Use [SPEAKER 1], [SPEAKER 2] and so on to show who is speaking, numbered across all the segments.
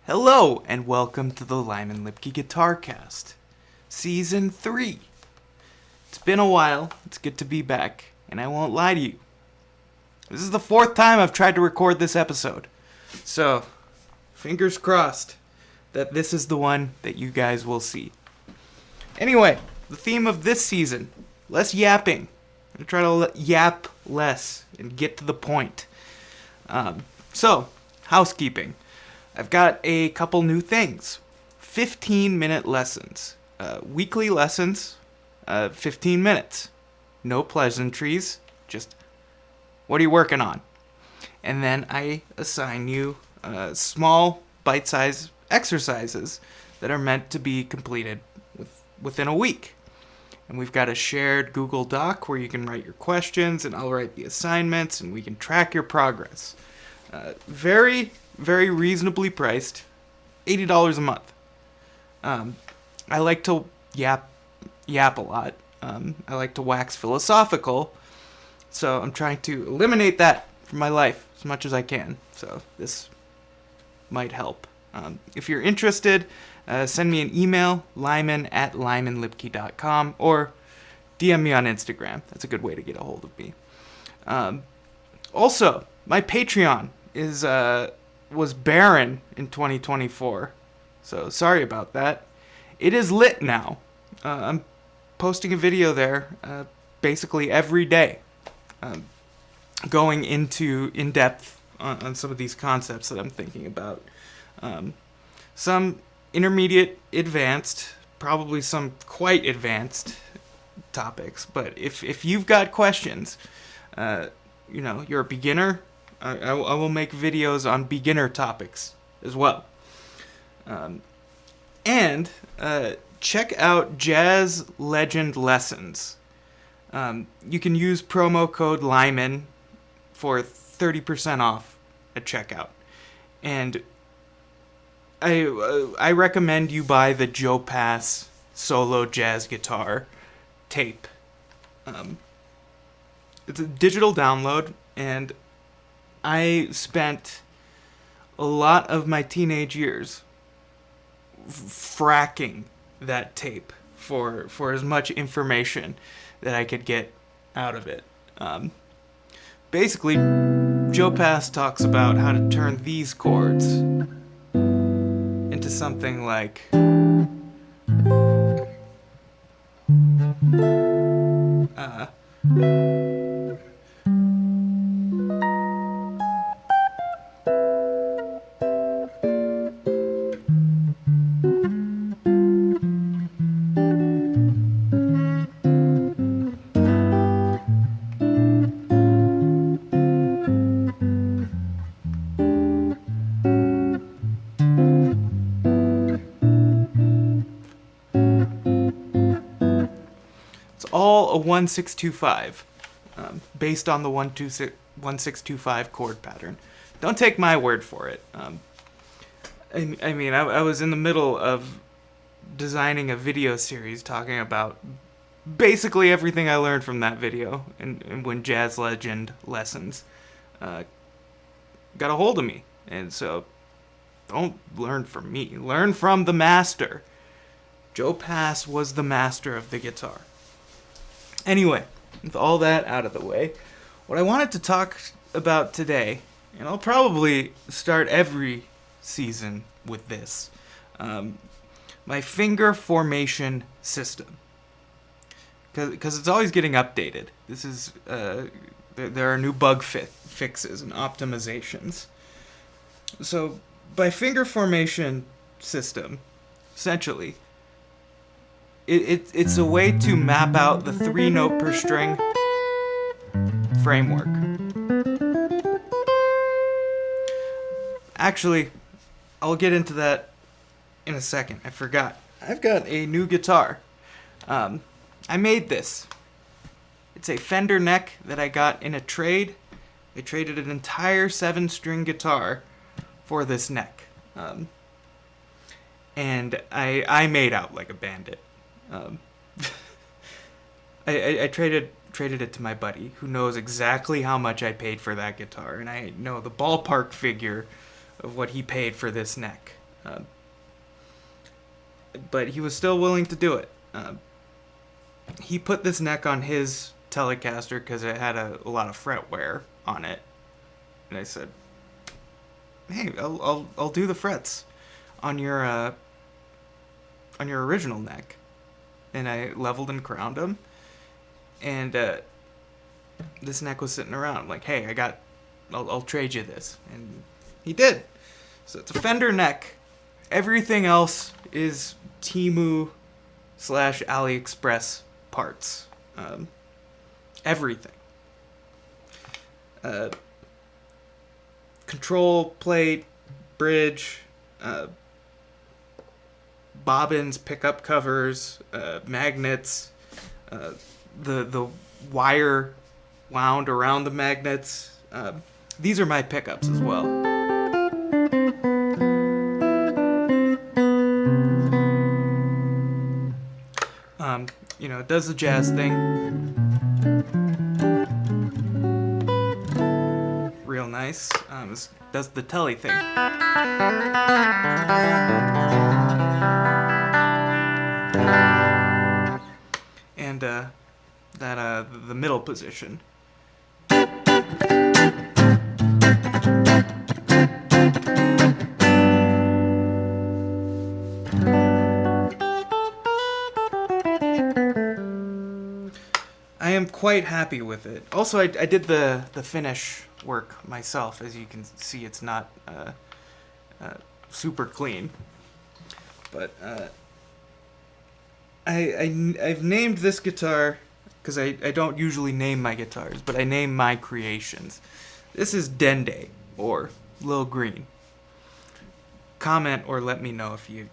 [SPEAKER 1] Hello, and welcome to the Lyman Lipke Guitarcast, Season 3. It's been a while, it's good to be back, and I won't lie to you. This is the 4th time I've tried to record this episode, so fingers crossed that this is the one that you guys will see. Anyway, the theme of this season, less yapping. I'm going to try to yap less and get to the point. So, housekeeping. I've got a couple new things. 15-minute lessons. Weekly lessons, 15 minutes. No pleasantries, just what are you working on? And then I assign you small, bite-sized exercises that are meant to be completed within a week. And we've got a shared Google Doc where you can write your questions, and I'll write the assignments, and we can track your progress. Very reasonably priced, $80 a month. I like to yap a lot. I like to wax philosophical, so I'm trying to eliminate that from my life as much as I can. So this might help. If you're interested, send me an email, lyman@lymanlipke.com, or DM me on Instagram. That's a good way to get a hold of me. Also, my Patreon was barren in 2024, so sorry about that. It is lit now. I'm posting a video there basically every day, going into in-depth on some of these concepts that I'm thinking about. Some intermediate, advanced, probably some quite advanced topics, but if you've got questions, you're a beginner, I will make videos on beginner topics as well. And check out Jazz Legend Lessons. You can use promo code Lyman for 30% off at checkout. And I recommend you buy the Joe Pass solo jazz guitar tape. It's a digital download, and I spent a lot of my teenage years fracking that tape for as much information that I could get out of it. Basically, Joe Pass talks about how to turn these chords into something like all a 1-6-2-5, based on the 1-6-2-5 chord pattern. Don't take my word for it. I was in the middle of designing a video series talking about basically everything I learned from that video, and when Jazz Legend Lessons got a hold of me. And so, don't learn from me. Learn from the master. Joe Pass was the master of the guitar. Anyway, with all that out of the way, what I wanted to talk about today, and I'll probably start every season with this, my finger formation system. Because it's always getting updated. This is, there are new bug fixes and optimizations. So, by finger formation system, essentially, it's a way to map out the 3-note per string framework. Actually, I'll get into that in a second. I forgot. I've got a new guitar. I made this. It's a Fender neck that I got in a trade. I traded an entire 7-string guitar for this neck. And I made out like a bandit. I traded it to my buddy, who knows exactly how much I paid for that guitar, and I know the ballpark figure of what he paid for this neck. But he was still willing to do it. He put this neck on his Telecaster because it had a lot of fret wear on it, and I said, "Hey, I'll do the frets on your original neck," and I leveled and crowned them, and this neck was sitting around. I'm like, "Hey, I'll trade you this," and he did. So it's a Fender neck. Everything else is Temu/AliExpress parts. Everything. Control plate, bridge, bobbins, pickup covers, magnets, the wire wound around the magnets. These are my pickups as well. It does the jazz thing. Real nice. This does the telly thing. And the middle position. I am quite happy with it. Also, I did the finish work myself. As you can see, it's not super clean. But I've named this guitar because I don't usually name my guitars, but I name my creations. This is Dende, or Lil Green. Comment or let me know if you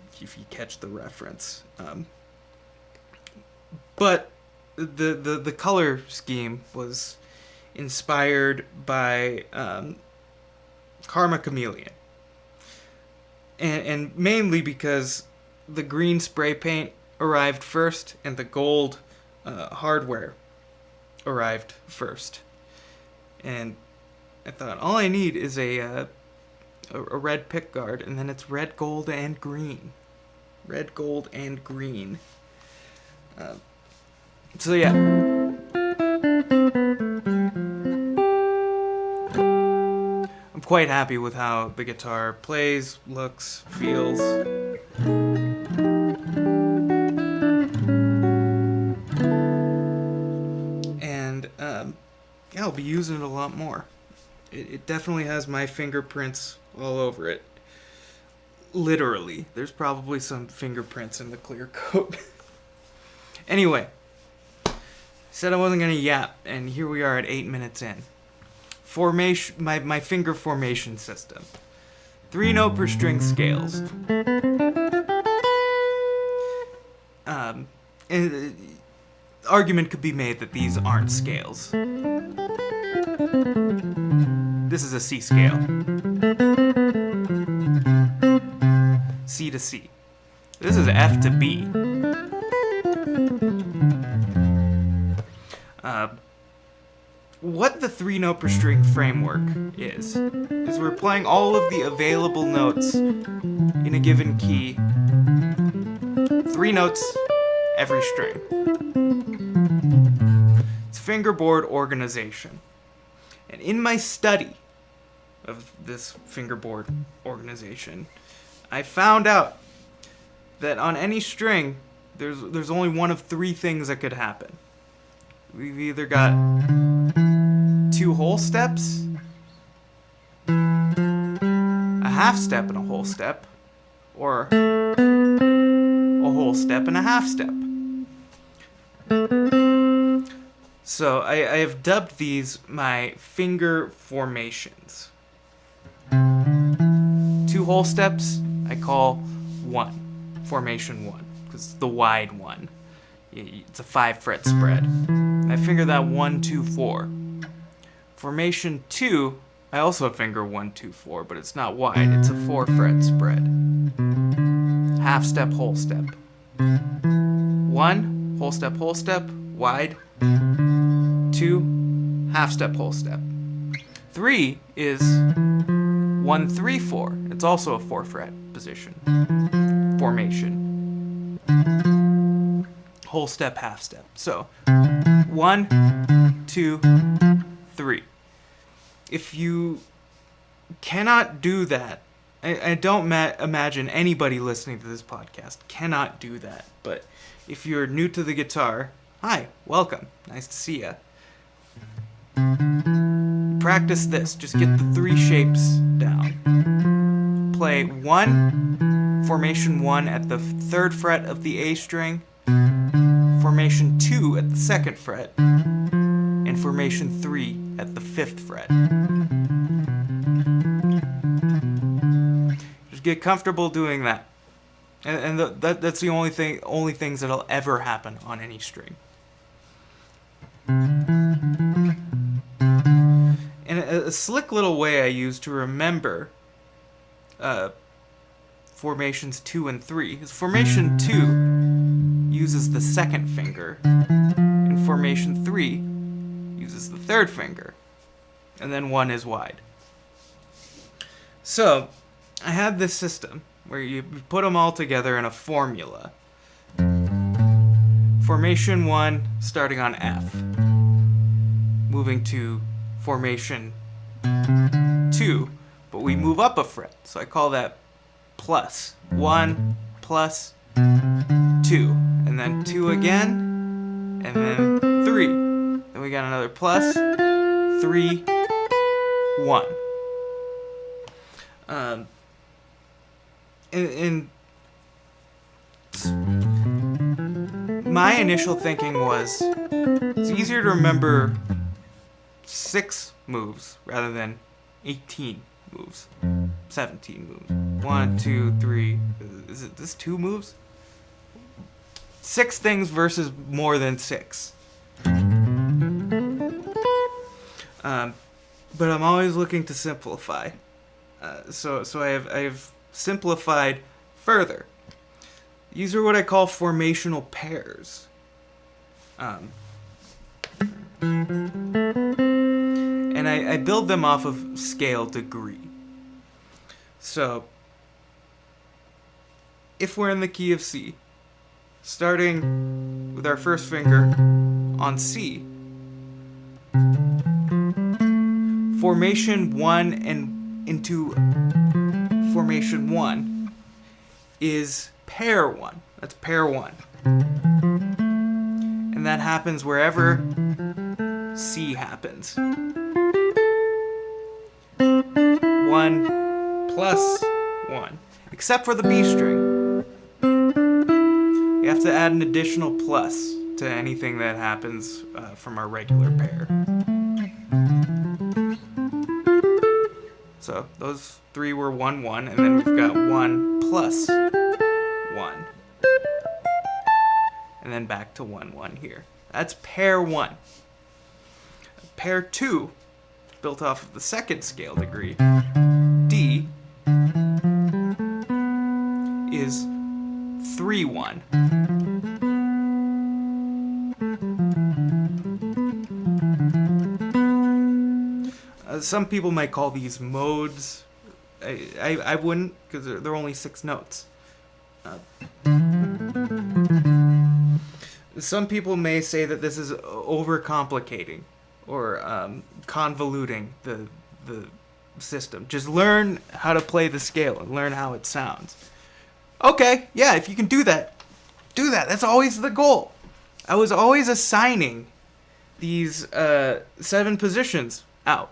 [SPEAKER 1] catch the reference. But the color scheme was inspired by Karma Chameleon, and mainly because the green spray paint arrived first and the gold hardware arrived first, and I thought all I need is a red pickguard, and then it's red, gold, and green. Red, gold, and green. So yeah. I'm quite happy with how the guitar plays, looks, feels. And I'll be using it a lot more. It definitely has my fingerprints all over it. Literally. There's probably some fingerprints in the clear coat. Anyway. Said I wasn't gonna yap, and here we are at 8 minutes in. Formation, my finger formation system. 3-note per string scales. And argument could be made that these aren't scales. This is a C scale. C to C. This is F to B. What the 3-note per string framework is we're playing all of the available notes in a given key. 3 notes every string. It's fingerboard organization. And in my study of this fingerboard organization, I found out that on any string, there's only one of 3 things that could happen. We've either got 2 whole steps, a half step and a whole step, or a whole step and a half step. So I have dubbed these my finger formations. 2 whole steps I call 1, formation 1, because it's the wide one. It's a 5-fret spread. I finger that 1, 2, 4. Formation 2, I also finger 1, 2, 4, but it's not wide. It's a 4-fret spread. Half step, whole step. 1, whole step, wide. 2, half step, whole step. 3 is 1, 3, 4. It's also a 4-fret position. Formation. Whole step, half step. So 1, 2, 3. If you cannot do that, I don't imagine anybody listening to this podcast cannot do that. But if you're new to the guitar, hi, welcome. Nice to see ya. Practice this. Just get the 3 shapes down. Play 1, formation 1 at the 3rd fret of the A string, formation 2 at the 2nd fret, and formation 3 at the 5th fret. Just get comfortable doing that. And that's the only things that'll ever happen on any string. And a slick little way I use to remember formations 2 and 3 is formation 2 uses the 2nd finger, and formation 3 uses the 3rd finger, and then 1 is wide. So I had this system where you put them all together in a formula. Formation 1 starting on F, moving to formation 2, but we move up a fret, so I call that plus 1 plus 2, and then 2 again, and then 3. Then we got another plus 3, 1. And my initial thinking was it's easier to remember 6 moves rather than 18 moves, 17 moves. 1, 2, 3. Is it this 2 moves? 6 things versus more than 6. But I'm always looking to simplify. So I have simplified further. These are what I call formational pairs. And I build them off of scale degree. So, if we're in the key of C, starting with our first finger on C, formation 1 and into formation 1 is pair 1. That's pair 1. And that happens wherever C happens. 1 plus 1. Except for the B string. You have to add an additional plus to anything that happens from our regular pair. So those 3 were 1, 1, and then we've got 1 plus 1. And then back to 1, 1 here. That's pair 1. Pair 2, built off of the 2nd scale degree, D, is 3, 1. Some people might call these modes. I wouldn't, because they're only 6 notes. Some people may say that this is overcomplicating or convoluting the system. Just learn how to play the scale and learn how it sounds. Okay, yeah, if you can do that, do that. That's always the goal. I was always assigning these 7 positions out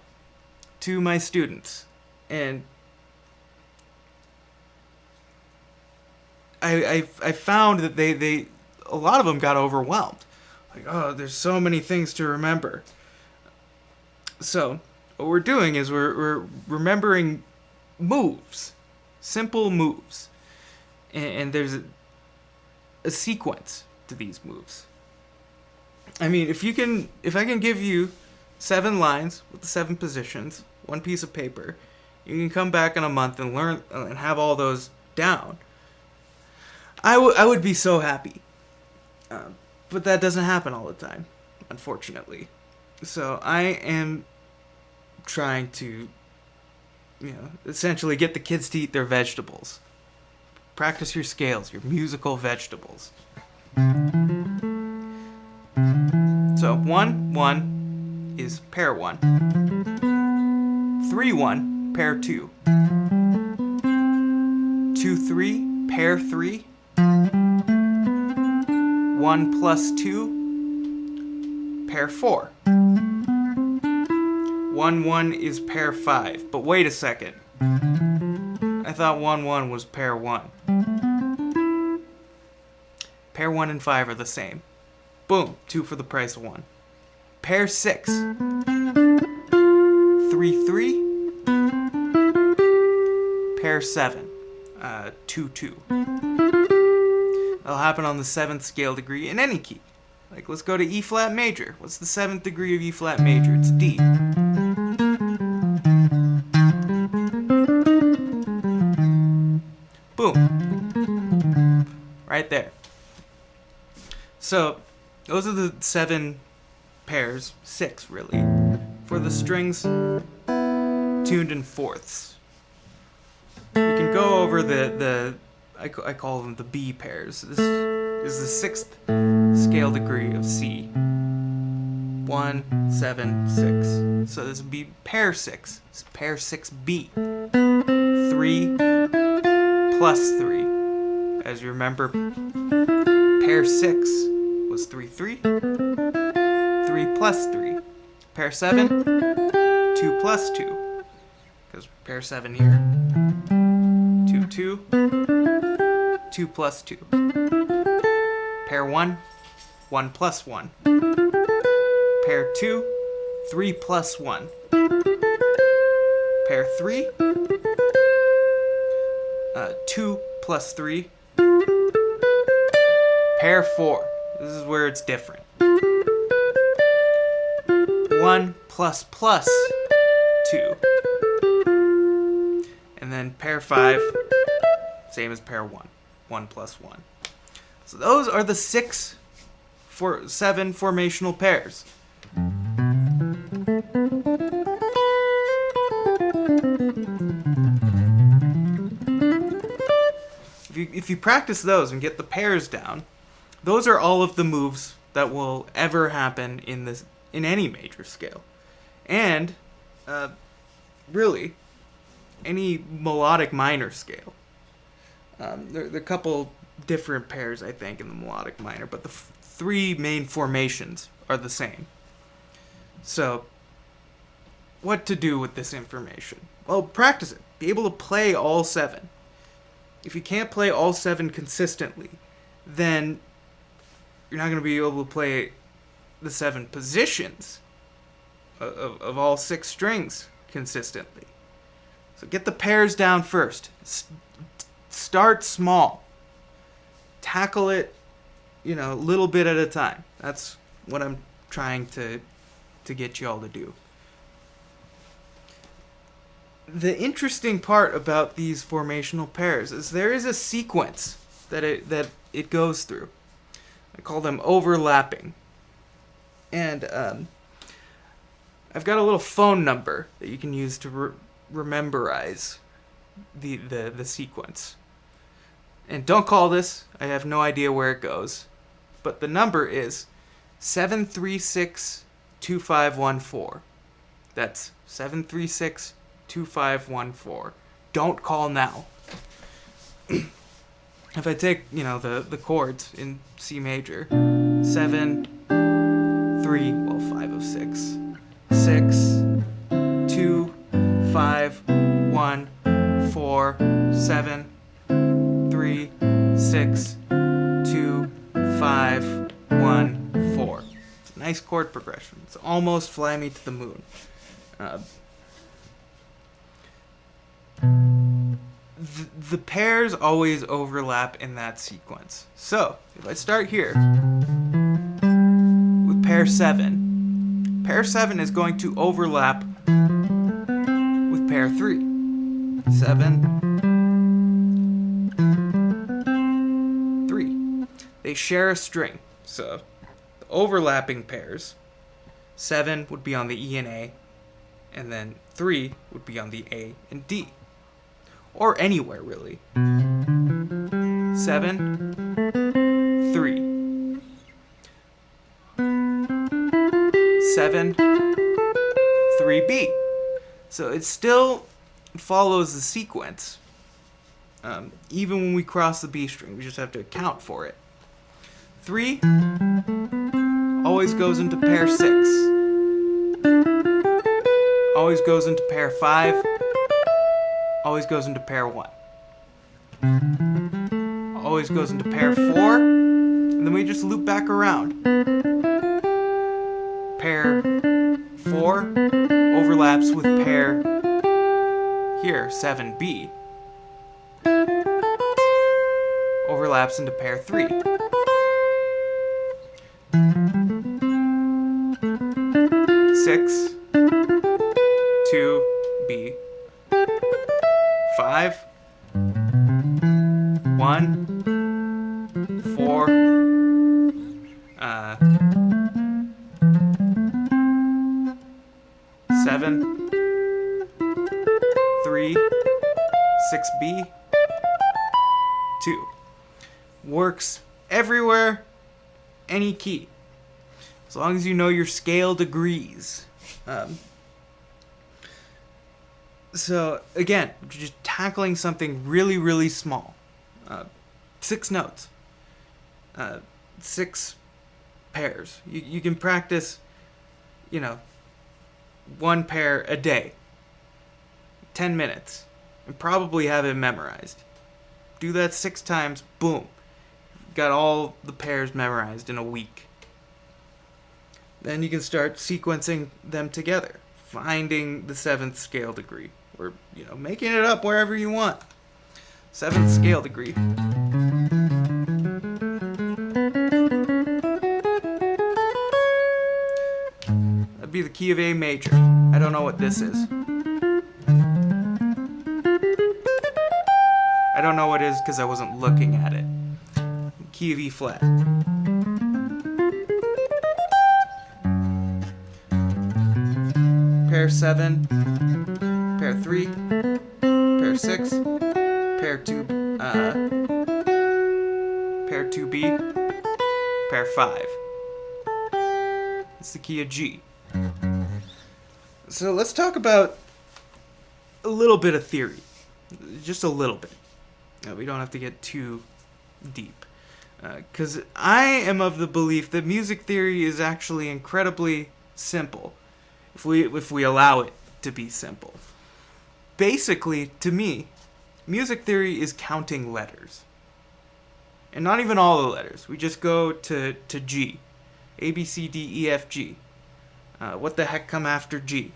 [SPEAKER 1] to my students, and I found that they a lot of them got overwhelmed. Like, oh, there's so many things to remember. So what we're doing is we're remembering moves, simple moves, and there's a sequence to these moves. I mean, if I can give you 7 lines with the 7 positions, 1 piece of paper, you can come back in a month and learn and have all those down. I would be so happy. But that doesn't happen all the time, unfortunately. So I am trying to essentially get the kids to eat their vegetables. Practice your scales, your musical vegetables. So 1, 1 is pair 1. 3, 1, pair 2. 2, 3, pair 3. 1 plus 2, pair 4. 1, 1 is pair 5. But wait a second. I thought 1, 1 was pair 1. Pair 1 and 5 are the same. Boom, 2 for the price of 1. Pair 6. 3, 3. Pair 7. 2, 2. That'll happen on the 7th scale degree in any key. Like, let's go to E flat major. What's the 7th degree of E flat major? It's D. Boom. Right there. So, those are the 7 pairs, 6 really, for the strings tuned in fourths. We can go over I call them the B pairs. This is the 6th scale degree of C. 1, 7, 6. So this would be pair 6. It's pair 6B. 3 plus 3. As you remember, pair 6 was 3, 3. 3 plus 3. Pair 7, 2 plus 2. Because pair 7 here. 2, 2. 2 plus 2. Pair 1, 1 plus 1. Pair 2, 3 plus 1. Pair 3, 2 plus 3. Pair 4. This is where it's different. 1 plus 2. And then pair 5, same as pair 1. 1 plus 1. So those are the 7 formational pairs. If you practice those and get the pairs down, those are all of the moves that will ever happen in any major scale. And, really, any melodic minor scale. There are a couple different pairs, I think, in the melodic minor, but the 3 main formations are the same. So, what to do with this information? Well, practice it. Be able to play all 7. If you can't play all 7 consistently, then you're not going to be able to play the 7 positions of all 6 strings consistently. So get the pairs down first. Start small. Tackle it, a little bit at a time. That's what I'm trying to get you all to do. The interesting part about these formational pairs is there is a sequence that it goes through. I call them overlapping. And I've got a little phone number that you can use to rememberize the sequence. And don't call this. I have no idea where it goes. But the number is 7362514. That's 7362514. Don't call now. If I take, the chords in C major, 7, 3, 5 of 6, 6, 2, 5, 1, 4, 7, 3, 6, 2, 5, 1, 4. It's a nice chord progression. It's almost Fly Me to the Moon. The pairs always overlap in that sequence. So, if I start here with pair 7, pair 7 is going to overlap with pair 3. 7, 3. They share a string. So, the overlapping pairs, 7 would be on the E and A, and then 3 would be on the A and D. Or anywhere, really. 7, 3. 7, 3B. So it still follows the sequence. Even when we cross the B string, we just have to account for it. 3 always goes into pair 6. Always goes into pair 5. Always goes into pair 1. Always goes into pair 4. And then we just loop back around. Pair 4 overlaps with pair here, 7B. Overlaps into pair 3. 6, 2B, 5, 1, 4, 7, 3, 6B, 2. Works everywhere, any key. As long as you know your scale degrees. So, again, just tackling something really, really small. 6 notes. 6 pairs. You can practice, 1 pair a day. 10 minutes. And probably have it memorized. Do that 6 times, boom. Got all the pairs memorized in a week. Then you can start sequencing them together. Finding the 7th scale degree. Or, making it up wherever you want. 7th scale degree. That'd be the key of A major. I don't know what this is. I don't know what it is because I wasn't looking at it. Key of E flat. Pair 7, pair 3, pair 6, pair 2, pair 2B, pair 5. It's the key of G. So let's talk about a little bit of theory. Just a little bit. We don't have to get too deep. Because I am of the belief that music theory is actually incredibly simple. If we allow it to be simple. Basically, to me, music theory is counting letters. And not even all the letters. We just go to G. A, B, C, D, E, F, G. What the heck come after G?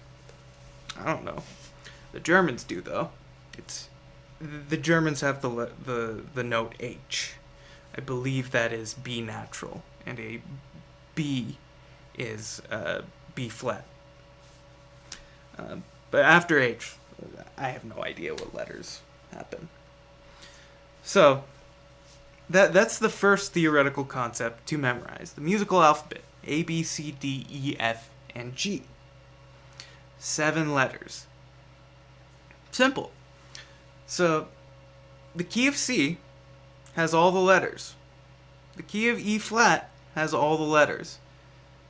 [SPEAKER 1] I don't know. The Germans do, though. The Germans have the note H. I believe that is B natural. And a B is B flat. But after H, I have no idea what letters happen. So, that's the first theoretical concept to memorize. The musical alphabet. A, B, C, D, E, F, and G. 7 letters. Simple. So, the key of C has all the letters. The key of E flat has all the letters.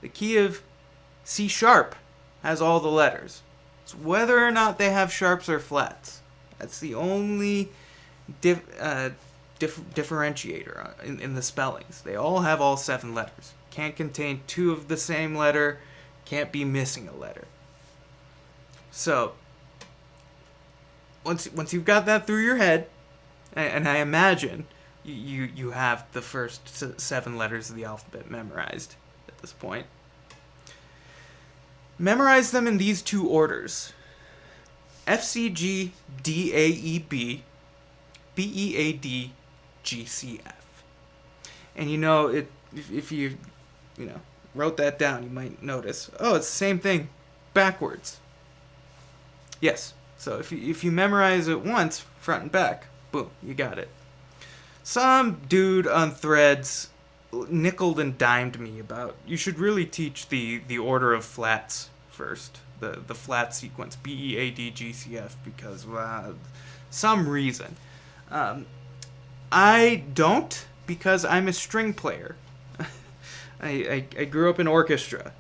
[SPEAKER 1] The key of C sharp has all the letters. It's whether or not they have sharps or flats. That's the only differentiator in the spellings. They all have all 7 letters. Can't contain 2 of the same letter. Can't be missing a letter. So, once you've got that through your head, and I imagine you have the first 7 letters of the alphabet memorized at this point. Memorize them in these 2 orders. F, C, G, D, A, E, B, B, E, A, D, G, C, F. And if you wrote that down, you might notice, it's the same thing backwards. Yes. So if you memorize it once, front and back, boom, you got it. Some dude on Threads nickeled and dimed me about, you should really teach the order of flats first. the flat sequence, B-E-A-D-G-C-F, because some reason. I don't, because I'm a string player. I grew up in orchestra.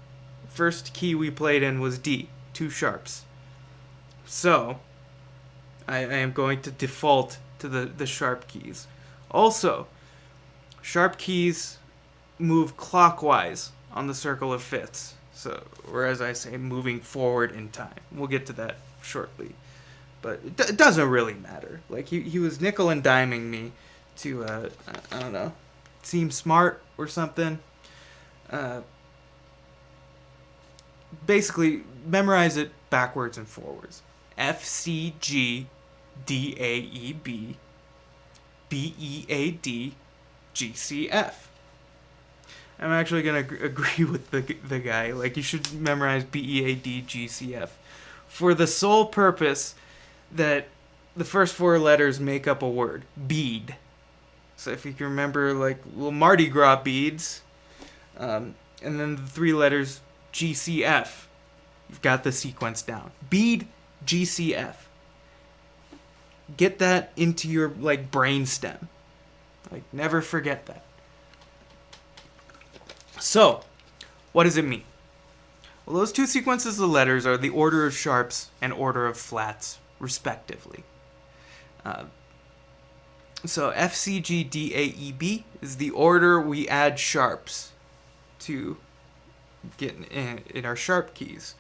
[SPEAKER 1] First key we played in was D, 2 sharps. So, I am going to default to the sharp keys. Also, sharp keys move clockwise on the circle of fifths. So, or as I say, moving forward in time. We'll get to that shortly. But it doesn't really matter. Like, he was nickel and diming me to, I don't know, seem smart or something. Basically, memorize it backwards and forwards. F, C, G, D, A, E, B, B, E, A, D, G, C, F. I'm actually going to agree with the guy. Like, you should memorize B, E, A, D, G, C, F. For the sole purpose that the first 4 letters make up a word. Bead. So if you can remember, like, little Mardi Gras beads, and then the 3 letters G, C, F. You've got the sequence down. Bead, G, C, F. Get that into your, like, brainstem. Like, never forget that. So, what does it mean? Well, those 2 sequences of letters are the order of sharps and order of flats, respectively. So F, C, G, D, A, E, B is the order we add sharps to get in our sharp keys.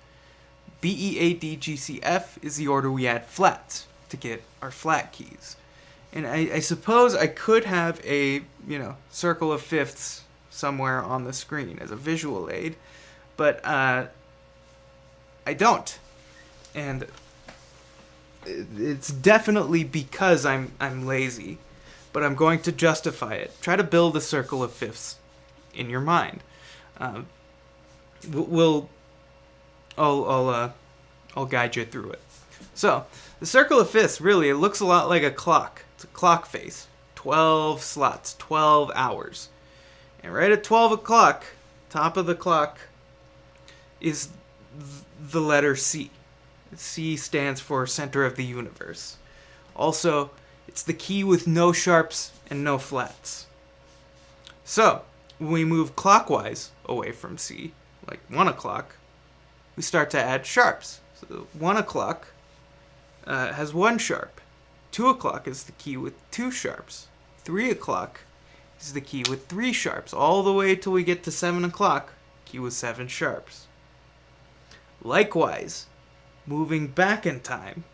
[SPEAKER 1] B, E, A, D, G, C, F is the order we add flats to get our flat keys. And I suppose I could have a, circle of fifths somewhere on the screen as a visual aid, but I don't. And it's definitely because I'm lazy, but I'm going to justify it. Try to build a circle of fifths in your mind. I'll guide you through it. So, the circle of fifths, really, it looks a lot like a clock. It's a clock face. 12 slots, 12 hours. And right at 12 o'clock, top of the clock, is the letter C. C stands for center of the universe. Also, it's the key with no sharps and no flats. So, when we move clockwise away from C, like 1 o'clock, we start to add sharps. So 1 o'clock has 1 sharp. 2 o'clock is the key with 2 sharps. 3 o'clock is the key with 3 sharps, all the way till we get to 7 o'clock, key with 7 sharps. Likewise, moving back in time,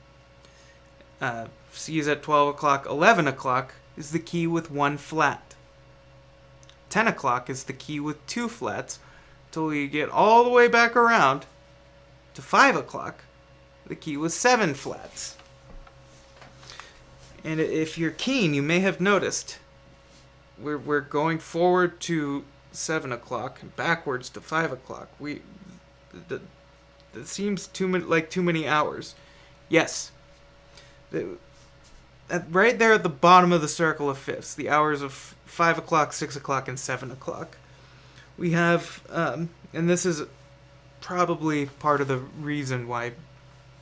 [SPEAKER 1] C is at 12 o'clock, 11 o'clock is the key with 1 flat. 10 o'clock is the key with 2 flats, till we get all the way back around to 5 o'clock, the key with 7 flats. And if you're keen, you may have noticed we're going forward to 7 o'clock and backwards to 5 o'clock. That seems too many hours. Yes. Right there at the bottom of the circle of fifths, the hours of 5 o'clock, 6 o'clock, and 7 o'clock. We have, and this is probably part of the reason why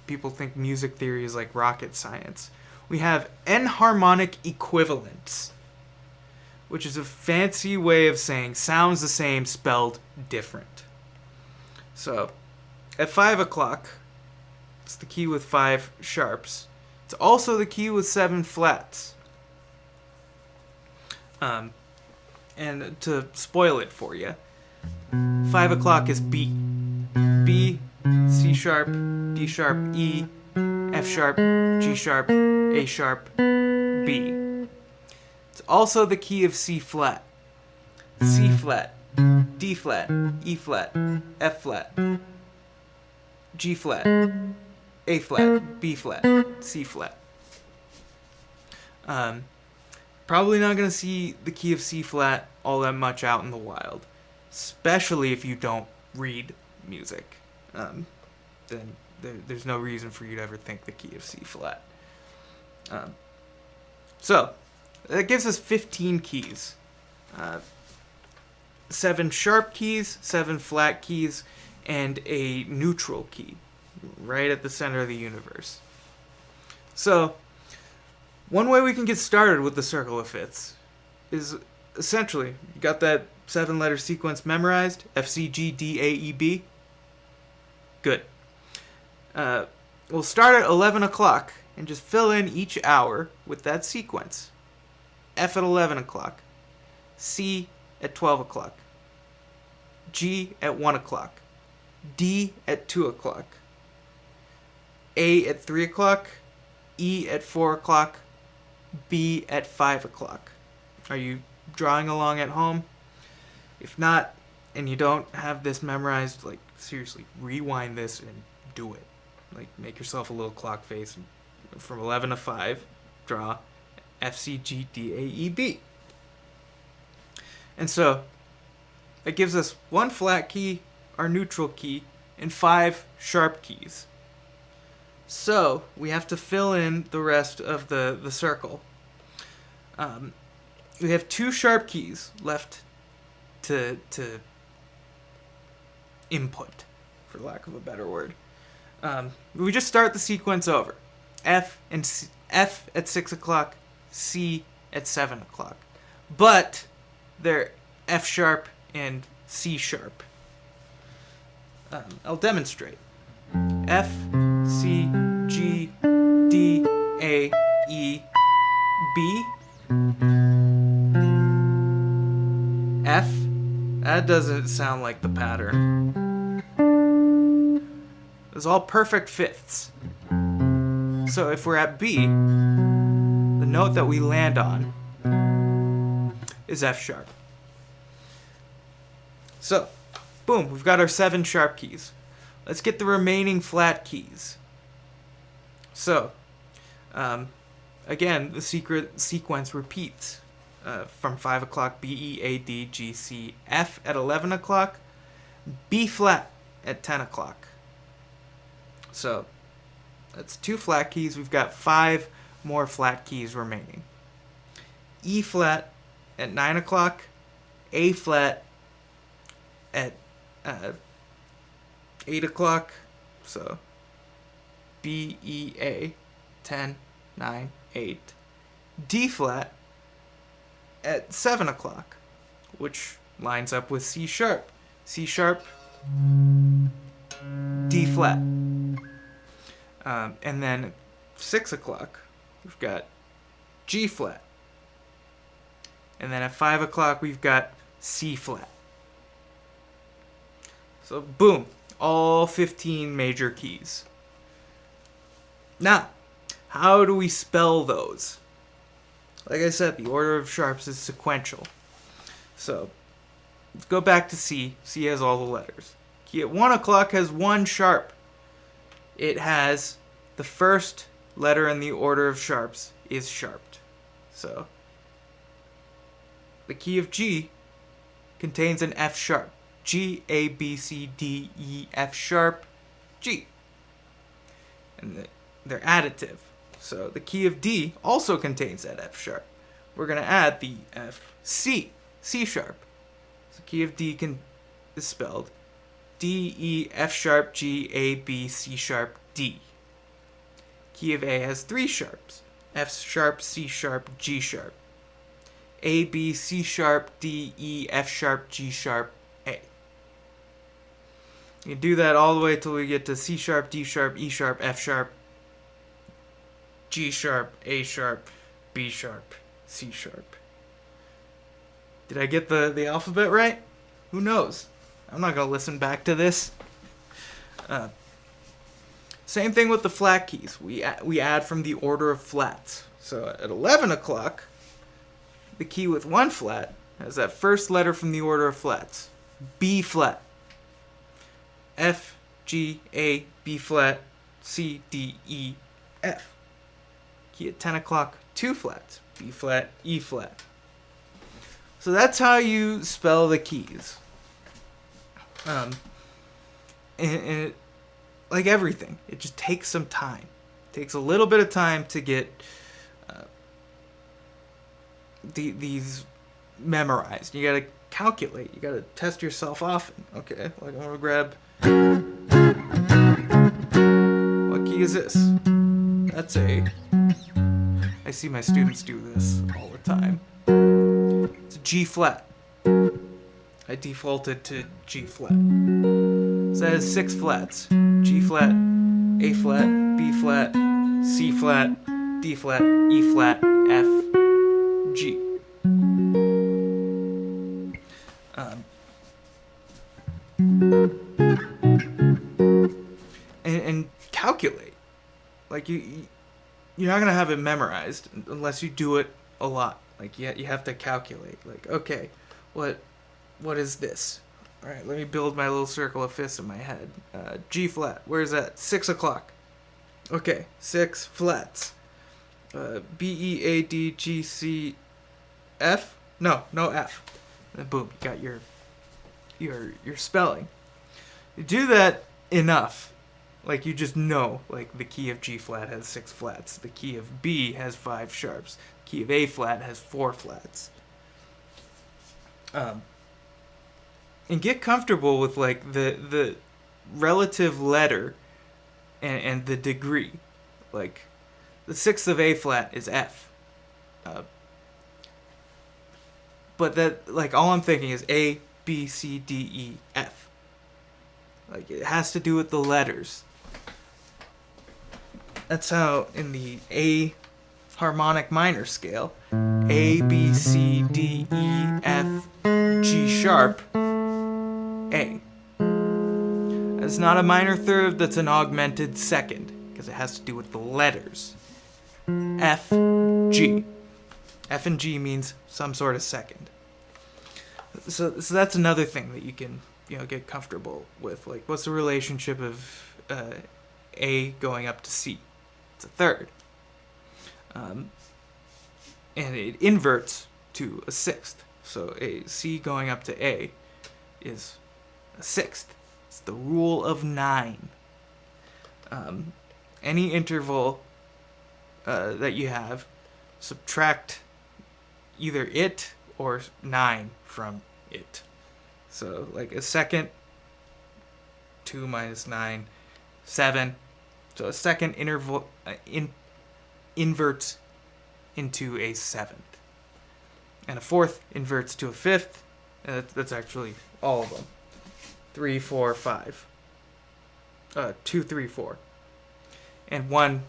[SPEAKER 1] people think music theory is like rocket science. We have enharmonic equivalence, which is a fancy way of saying sounds the same, spelled different. So, at 5 o'clock, it's the key with 5 sharps. It's also the key with 7 flats. And to spoil it for you, 5 o'clock is B. B, C sharp, D sharp, E, F sharp, G sharp, A sharp, B. It's also the key of C flat. C flat, D flat, E flat, F flat, G flat, A flat, B flat, C flat. Probably not going to see the key of C flat all that much out in the wild, especially if you don't read music. Then there's no reason for you to ever think the key of C flat. So, that gives us 15 keys. 7 sharp keys, 7 flat keys, and a neutral key. right at the center of the universe. So, one way we can get started with the circle of fifths is essentially, you got that 7-letter sequence memorized? F, C, G, D, A, E, B? Good. We'll start at 11 o'clock and just fill in each hour with that sequence. F at 11 o'clock. C at 12 o'clock. G at 1 o'clock. D at 2 o'clock. A at 3 o'clock. E at 4 o'clock. B at 5 o'clock. Are you drawing along at home? If not, and you don't have this memorized, like, seriously, rewind this and do it. Like, make yourself a little clock face. From 11 to 5, draw F, C, G, D, A, E, B. And so, it gives us 1 flat key, our neutral key, and 5 sharp keys. So, we have to fill in the rest of the circle. We have 2 sharp keys left to input, for lack of a better word. We just start the sequence over. F at 6 o'clock, C at 7 o'clock. But they're F sharp and C sharp. I'll demonstrate. F, C, G, D, A, E, B. F? That doesn't sound like the pattern. It's all perfect fifths. So if we're at B, the note that we land on is F sharp. So, boom, we've got our 7 sharp keys. Let's get the remaining flat keys. So, again, the sequence repeats from 5 o'clock, B, E, A, D, G, C, F at 11 o'clock, B flat at 10 o'clock. So, that's 2 flat keys. We've got 5 more flat keys remaining. E flat at 9 o'clock, A flat at 8 o'clock. So, B, E, A, 10, 9, 8. D flat at 7 o'clock, which lines up with C sharp. C sharp, D flat. And then 6 o'clock, we've got G flat. And then at 5 o'clock, we've got C flat. So boom, all 15 major keys. Now, how do we spell those? Like I said, the order of sharps is sequential. So, let's go back to C. C has all the letters. Key at 1 o'clock has 1 sharp. It has the first letter in the order of sharps is sharped. So, the key of G contains an F sharp. G, A, B, C, D, E, F sharp, G. And they're additive. So the key of D also contains that F sharp. We're going to add the F, C, C sharp. So key of D is spelled D, E, F sharp, G, A, B, C sharp, D. Key of A has 3 sharps. F sharp, C sharp, G sharp. A, B, C sharp, D, E, F sharp, G sharp, A. You do that all the way till we get to C sharp, D sharp, E sharp, F sharp, G sharp, A sharp, B sharp, C sharp. Did I get the alphabet right? Who knows? I'm not going to listen back to this. Same thing with the flat keys. We add from the order of flats. So at 11 o'clock, the key with 1 flat has that first letter from the order of flats. B flat. F, G, A, B flat, C, D, E, F. Key at 10 o'clock, 2 flats. B flat, E flat. So that's how you spell the keys. And it, like everything, it just takes some time. It takes a little bit of time to get these memorized. You gotta calculate. You gotta test yourself often. Okay, like I'm gonna grab key is this? That's A. I see my students do this all the time. It's G flat. I defaulted to G flat. So that has 6 flats. G flat, A flat, B flat, C flat, D flat, E flat, F, G. And calculate. Like you're not gonna have it memorized unless you do it a lot. Like you have to calculate. Like, okay, what is this? All right, let me build my little circle of fifths in my head. G flat. Where's that? 6 o'clock. Okay, 6 flats. B E A D G C F. No F. And boom, you got your spelling. You do that enough, like you just know, like the key of G flat has 6 flats, the key of B has 5 sharps, the key of A flat has 4 flats. And get comfortable with like the relative letter and the degree. Like the 6th of A flat is F. But that, like, all I'm thinking is A, B, C, D, E, F. Like, it has to do with the letters. That's how in the A harmonic minor scale, A, B, C, D, E, F, G sharp, A. It's not a minor third, that's an augmented second, because it has to do with the letters. F, G. F and G means some sort of second. So that's another thing that you can, get comfortable with. Like, what's the relationship of A going up to C? It's a third. And it inverts to a 6th. So a C going up to A is a 6th. It's the rule of 9. Any interval that you have, subtract either it or 9 from it. So like a second, 2 minus 9, 7. So a second interval inverts into a 7th. And a 4th inverts to a 5th. And that's actually all of them. 3, 4, 5. 2, 3, 4. And 1,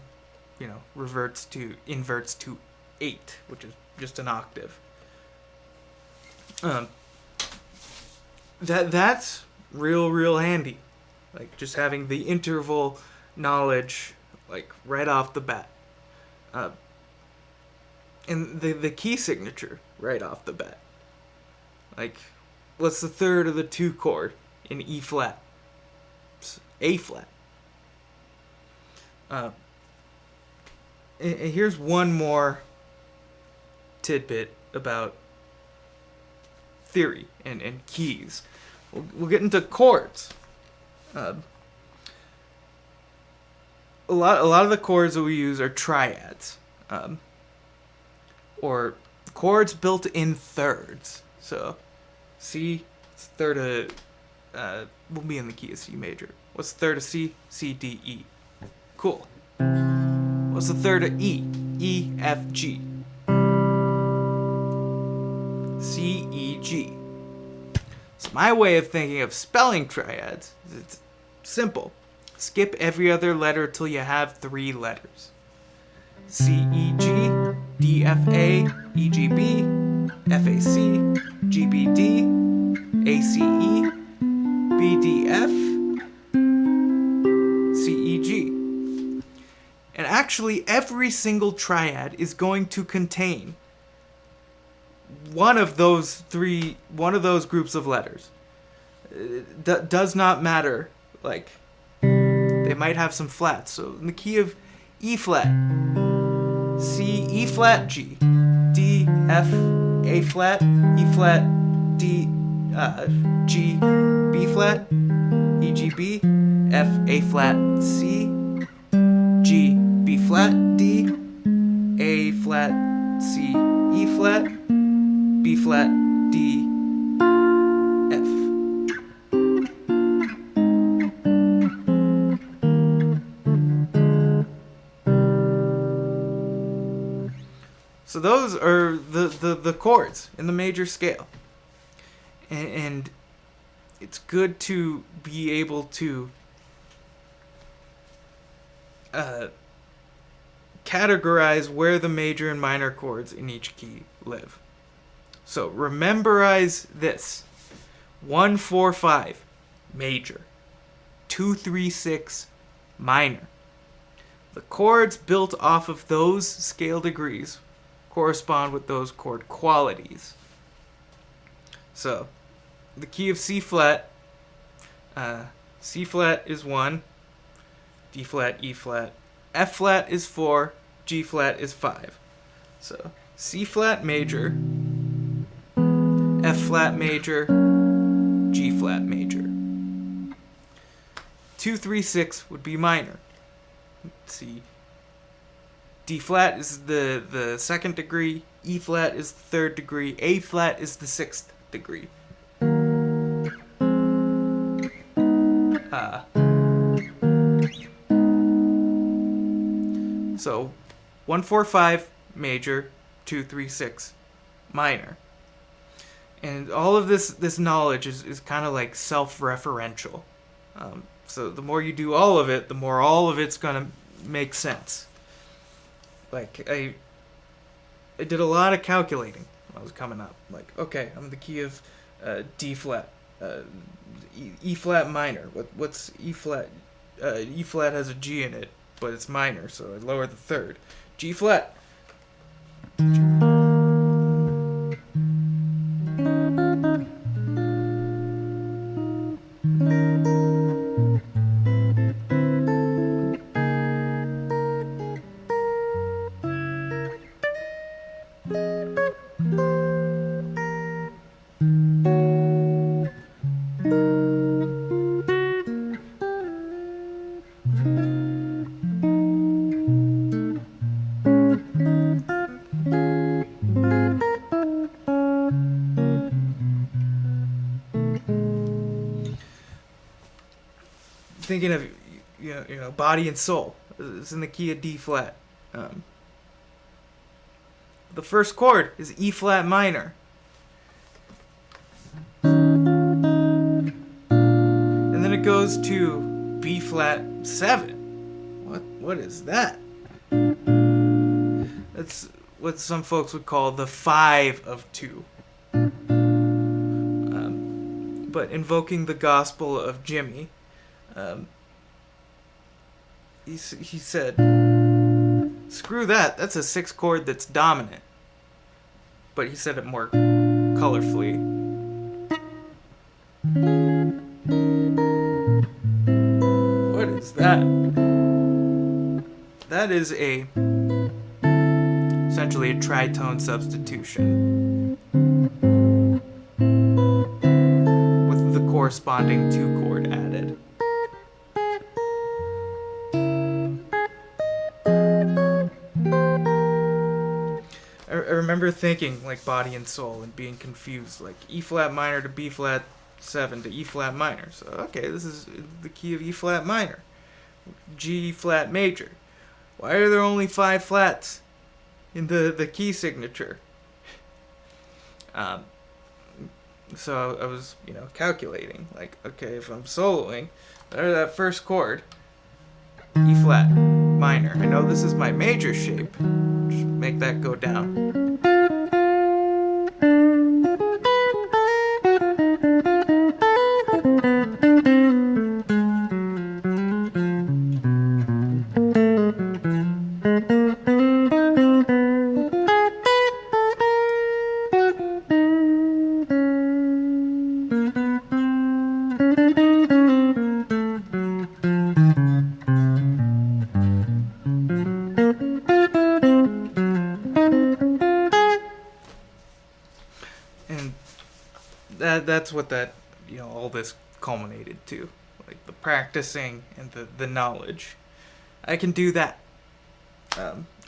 [SPEAKER 1] inverts to 8, which is just an octave. That's real handy. Like, just having the interval knowledge, like, right off the bat. And the key signature right off the bat. Like, what's the third of the 2 chord in E flat? It's A flat. And here's one more tidbit about theory and keys. We'll get into chords. A lot of the chords that we use are triads, or chords built in thirds. So C, it's the third of, will be in the key of C major. What's the third of C? C, D, E. Cool. What's the third of E? E, F, G. C, E, G. So my way of thinking of spelling triads is it's simple. Skip every other letter till you have 3 letters. C, E, G, D, F, A, E, G, B, F, A, C, G, B, D, A, C, E, B, D, F, C, E, G. And actually, every single triad is going to contain one of those groups of letters. It does not matter. Like, they might have some flats. So in the key of E flat, C, E flat, G, D, F, A flat, E flat, D, G, B flat, E, G, B, F, A flat, C, G, B flat, D, A flat, C, E flat, B flat, D, F. those are the chords in the major scale. And it's good to be able to categorize where the major and minor chords in each key live. So rememberize this. 1, 4, 5, major. 2, 3, 6, minor. The chords built off of those scale degrees correspond with those chord qualities. So, the key of C flat is 1, D flat, E flat, F flat is 4, G flat is 5. So, C flat major, F flat major, G flat major. 2, 3, 6 would be minor. Let's see. D flat is the second degree, E flat is the third degree, A flat is the sixth degree. So 1, 4, 5 major, 2, 3, 6 minor. And all of this knowledge is kind of like self-referential. So the more you do all of it, the more all of it's going to make sense. Like, I did a lot of calculating when I was coming up. Like, okay, I'm the key of D flat, E flat minor. What's E flat? E flat has a G in it, but it's minor, so I lower the third. G flat. Thinking of you know body and soul. It's in the key of D flat. The first chord is E flat minor, and then it goes to B flat 7. What is that? That's what some folks would call the 5 of 2. But invoking the gospel of Jimmy. He said, screw that, that's a 6th chord that's dominant. But he said it more colorfully. What is that? That is essentially a tritone substitution with the corresponding 2 chord added. I remember thinking like body and soul and being confused, like E flat minor to B flat 7 to E flat minor. So okay, this is the key of E flat minor. G flat major. Why are there only 5 flats in the key signature? So I was calculating, like, okay, if I'm soloing, there's that first chord, E flat minor. I know this is my major shape. Just make that go down. And that's what all this culminated to, like the practicing and the knowledge. I can do that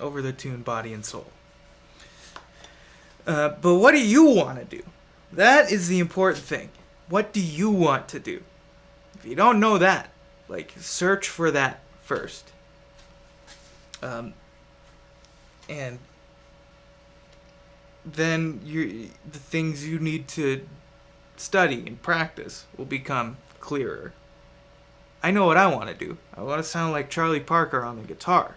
[SPEAKER 1] over the tune Body and Soul. But what do you want to do? That is the important thing. What do you want to do? If you don't know that, like, search for that first. And then the things you need to study and practice will become clearer. I know what I want to do. I want to sound like Charlie Parker on the guitar.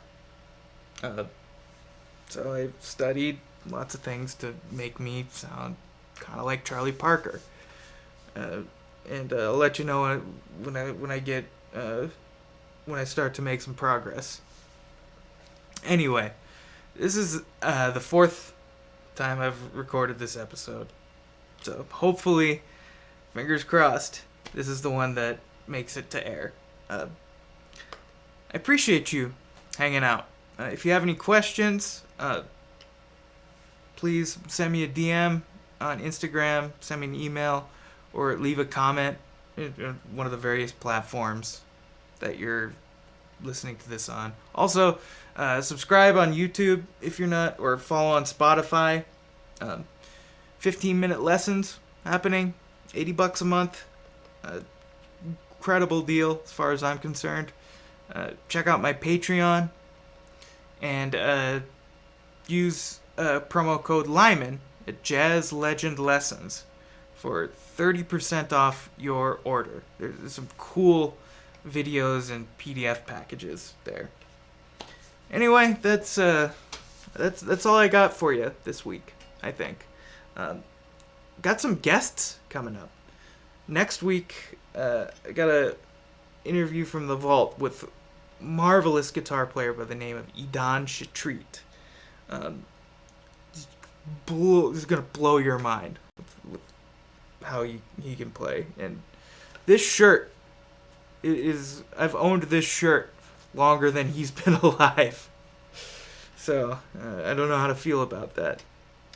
[SPEAKER 1] So I studied lots of things to make me sound kind of like Charlie Parker. And I'll let you know when I start to make some progress. Anyway, this is the fourth time I've recorded this episode, so hopefully, fingers crossed, this is the one that makes it to air. I appreciate you hanging out. If you have any questions, please send me a DM on Instagram, send me an email, or leave a comment in one of the various platforms that you're listening to this on. Also, subscribe on YouTube if you're not, or follow on Spotify. 15-minute lessons happening, $80 a month. Incredible deal as far as I'm concerned. Check out my Patreon and use promo code Lyman at Jazz Legend Lessons for 30% off your order. There's some cool videos and PDF packages there. Anyway, that's all I got for you this week, I think. Got some guests coming up. Next week, I got a interview from the vault with marvelous guitar player by the name of Idan Shatrit. It's gonna blow your mind with how he can play. And this shirt is I've owned this shirt longer than he's been alive. So I don't know how to feel about that.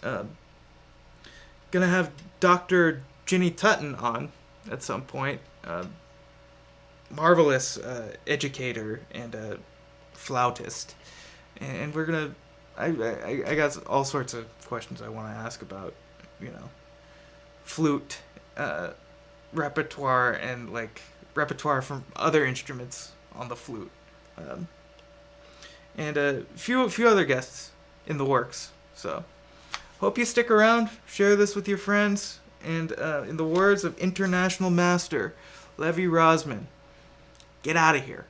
[SPEAKER 1] Gonna have Dr. Ginny Tutton on at some point. Marvelous educator and flautist, and we're gonna. I got all sorts of questions I want to ask about, flute repertoire and repertoire from other instruments on the flute, and a few other guests in the works. So hope you stick around, share this with your friends, and in the words of international master Levi Rosman, get out of here.